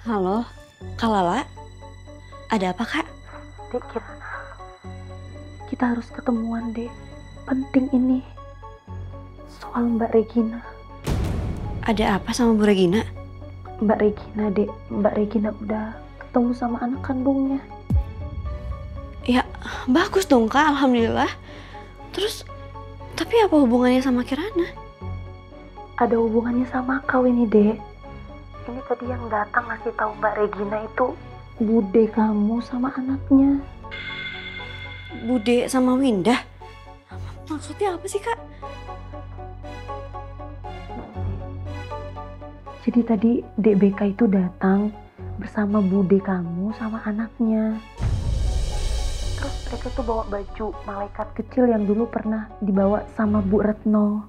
Halo, Kak Lala. Ada apa, Kak? Dek, kita harus ketemuan, Dek. Penting ini. Soal Mbak Regina. Ada apa sama Bu Regina? Mbak Regina, Dek. Mbak Regina udah ketemu sama anak kandungnya. Ya, bagus dong, Kak. Alhamdulillah. Terus, tapi apa hubungannya sama Kirana? Ada hubungannya sama kau ini, Dek. Ini tadi yang datang ngasih tahu Mbak Regina itu bude kamu sama anaknya. Bude sama Winda? Maksudnya apa sih, Kak? Jadi tadi Dek BK itu datang bersama bude kamu sama anaknya. Terus mereka tuh bawa baju malaikat kecil yang dulu pernah dibawa sama Bu Retno.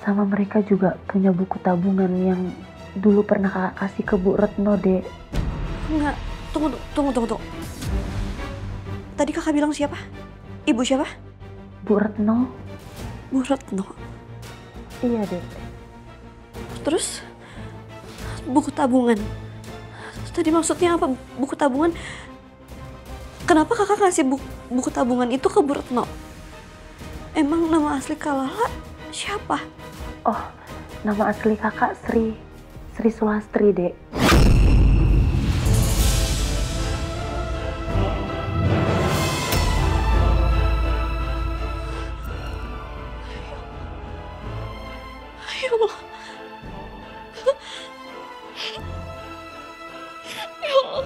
Sama mereka juga punya buku tabungan yang dulu pernah kakak kasih ke Bu Retno, Dek. Enggak, tunggu. Tadi kakak bilang siapa? Ibu siapa? Bu Retno. Bu Retno. Iya, Dek. Terus, buku tabungan. Tadi maksudnya apa buku tabungan? Kenapa kakak ngasih buku tabungan itu ke Bu Retno? Emang nama asli Kak Lala siapa? Oh, nama asli kakak Sri Sulastri, Dek. Ya Allah. Ya Allah.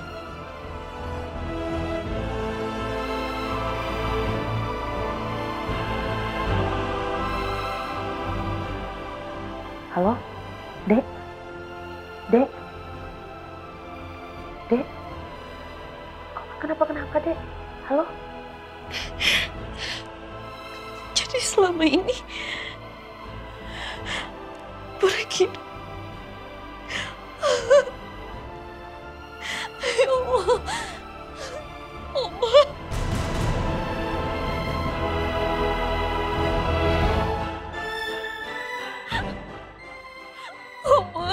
Halo? Dek? Dek? Dek? Kenapa, Dek? Halo? Jadi selama ini Bu Regina. Ya Allah. Oma. Oma.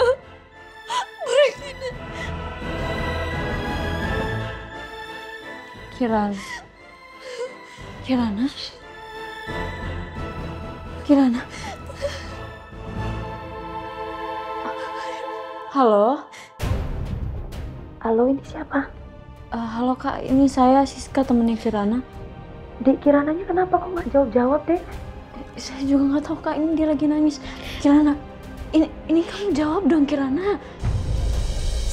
Bu Regina. Kirana. Halo. Halo, ini siapa? Halo Kak, ini saya Siska, temennya Kirana. Dek, Kirananya kenapa kok nggak jawab-jawab, Dek? Saya juga nggak tahu Kak, ini dia lagi nangis. Kirana, ini kamu jawab dong Kirana.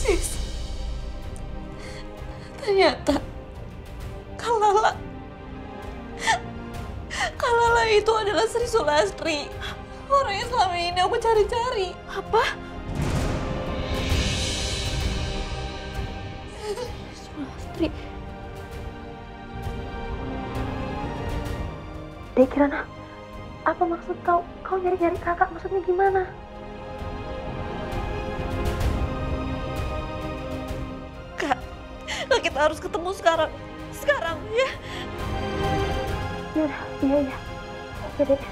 Sis. Ternyata Kak Lala itu adalah Sri Sulastri. Orang yang selama ini aku cari-cari. Apa? Sulastri. Dek, Kirana, apa maksud kau? Kau nyari-nyari kakak, maksudnya gimana? Kak, kita harus ketemu sekarang. Sekarang, ya. Iya. Oke, Dek.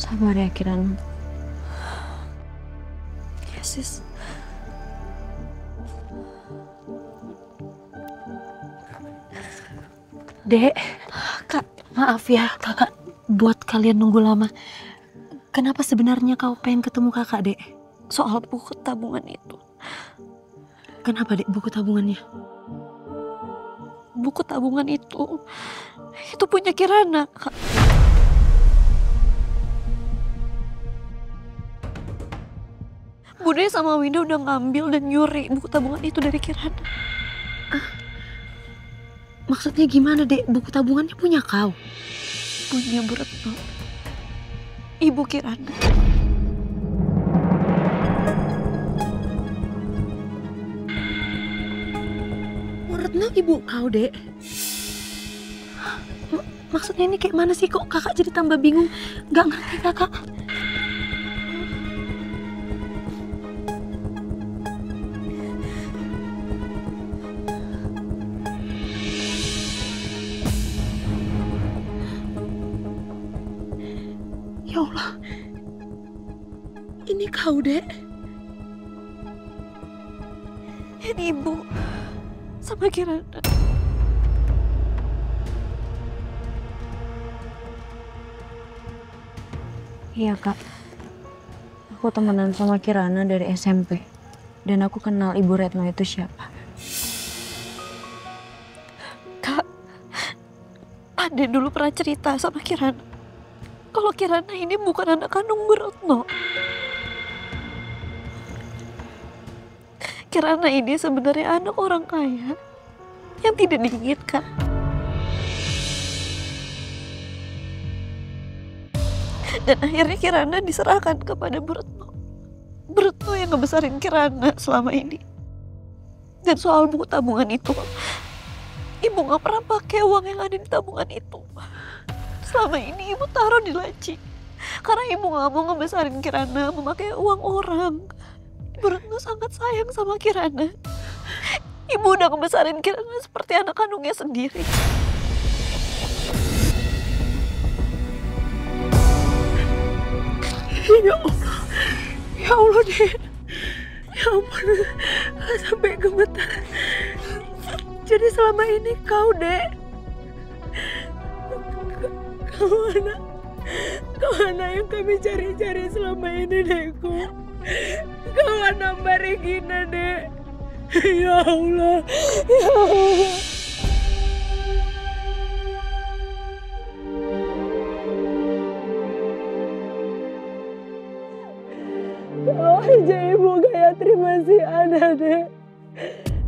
Sabar ya Kirana. Ya, Sis. Dek, Kak, maaf ya kakak buat kalian nunggu lama. Kenapa sebenarnya kau pengen ketemu kakak, Dek? Soal buku tabungan itu. Kenapa, Dek, buku tabungannya? Buku tabungan itu punya Kirana, Kak. Bude sama Winda udah ngambil dan nyuri buku tabungan itu dari Kirana. Maksudnya gimana, Dek? Buku tabungannya punya kau? Punya Bu Retno, ibu Kirana. Bu Retno ibu kau, Dek? Maksudnya ini kayak mana sih, kok kakak jadi tambah bingung? Gak ngerti kakak. Ya Allah, ini kau, Dek? Ini ibu sama Kirana. Iya kak, aku temenan sama Kirana dari SMP. Dan aku kenal Ibu Retno itu siapa. Kak, Ade dulu pernah cerita sama Kirana kalau Kirana ini bukan anak kandung Bu Retno. Kirana ini sebenarnya anak orang kaya yang tidak diinginkan. Dan akhirnya Kirana diserahkan kepada Bu Retno. Bu Retno yang ngebesarin Kirana selama ini. Dan soal buku tabungan itu, ibu gak pernah pakai uang yang ada di tabungan itu. Selama ini ibu taruh di laci. Karena ibu gak mau ngebesarin Kirana memakai uang orang. Bu Retno sangat sayang sama Kirana. Ibu udah ngebesarin Kirana seperti anak kandungnya sendiri. Ya Allah, ya Allah, Dek. Ya ampun, sampai gemetar. Jadi selama ini kau, Dek, kau anak yang kami cari-cari selama ini, Dekku. Kau anak Mbak Regina, Dek. Ya Allah, ya Allah. Kalau aja Ibu Gayatri masih ada, Dek,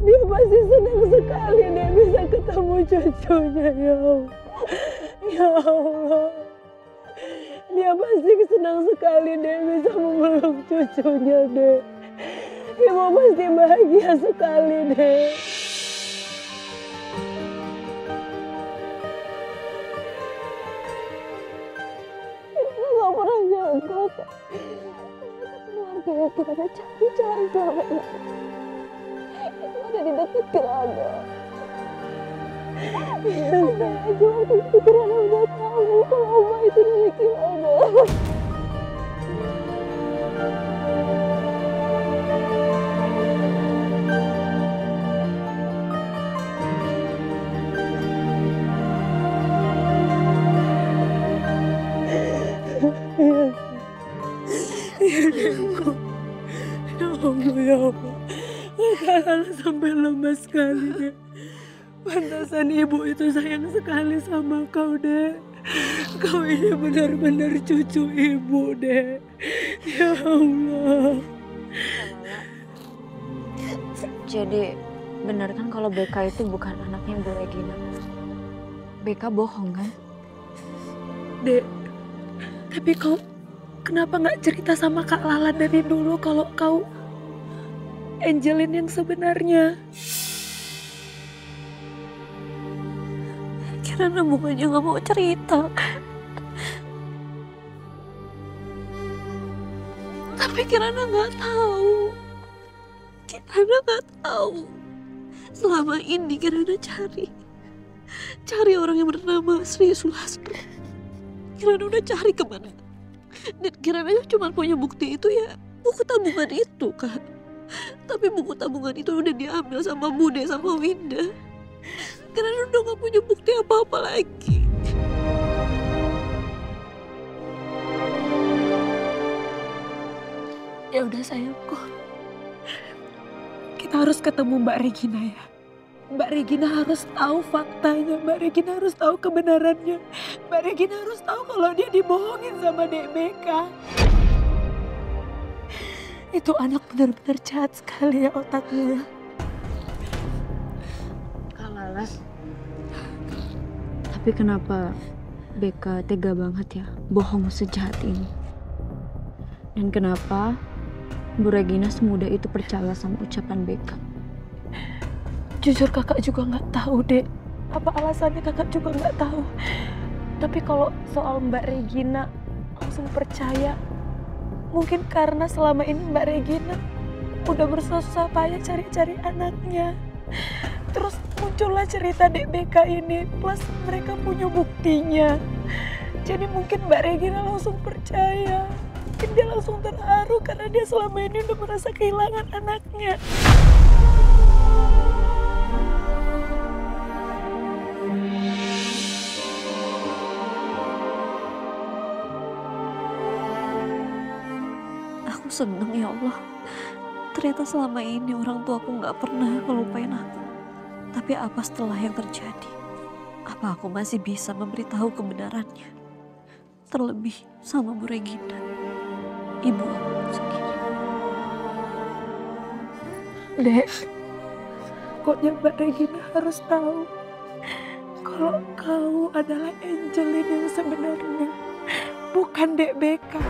dia pasti senang sekali, Dek, bisa ketemu cucunya. Ya Allah, ya Allah, dia pasti senang sekali, Dek, bisa memeluk cucunya, Dek. Ibu pasti bahagia sekali, Dek. Ibu gak pernah nyangka keluarga yang kita cari-cari selama ini itu ada di dekat Kirana. Saya aja waktu itu Kirana udah tahu kalau Oma itu dari Kirana. Ya Allah, ya Allah. Kakak sampai lemas sekali, Dek. Pantasan ibu itu sayang sekali sama kau, Dek. Kau ini benar-benar cucu ibu, Dek. Ya Allah. Jadi benar kan kalau Beka itu bukan anaknya Bu Regina? Beka bohong kan? Dek, tapi kau kenapa nggak cerita sama Kak Lala dari dulu kalau kau Angelin yang sebenarnya? Kirana bukannya gak mau cerita. Tapi Kirana gak tahu. Kirana gak tahu. Selama ini Kirana cari orang yang bernama Sri Sulastra. Kirana udah cari kemana. Dan Kirana cuma punya bukti itu ya buku tabungan itu, Kak. Tapi buku tabungan itu udah diambil sama Bude sama Winda. Kirana udah gak punya bukti apa-apa lagi. Ya udah sayangku, kita harus ketemu Mbak Regina ya. Mbak Regina harus tahu faktanya, Mbak Regina harus tahu kebenarannya. Mbak Regina harus tahu kalau dia dibohongin sama Dek Beka. Itu anak benar-benar jahat sekali ya otaknya. Kak Lala, tapi kenapa Beka tega banget ya bohong sejahat ini? Dan kenapa Bu Regina semudah itu percaya sama ucapan Beka? Jujur kakak juga nggak tahu, Dek. Apa alasannya kakak juga nggak tahu. Tapi kalau soal Mbak Regina langsung percaya, mungkin karena selama ini Mbak Regina udah bersusah payah cari-cari anaknya. Terus muncullah cerita Dek Beka ini, plus mereka punya buktinya. Jadi mungkin Mbak Regina langsung percaya. Mungkin dia langsung terharu karena dia selama ini udah merasa kehilangan anaknya. Aku seneng ya Allah. Ternyata selama ini orang tuaku nggak pernah ngelupain aku. Tapi apa setelah yang terjadi? Apa aku masih bisa memberitahu kebenarannya? Terlebih sama Bu Regina, ibu aku sendiri. Dek, pokoknya Mbak Regina harus tahu kalau kau adalah Angelin yang sebenarnya, bukan Dek Beka.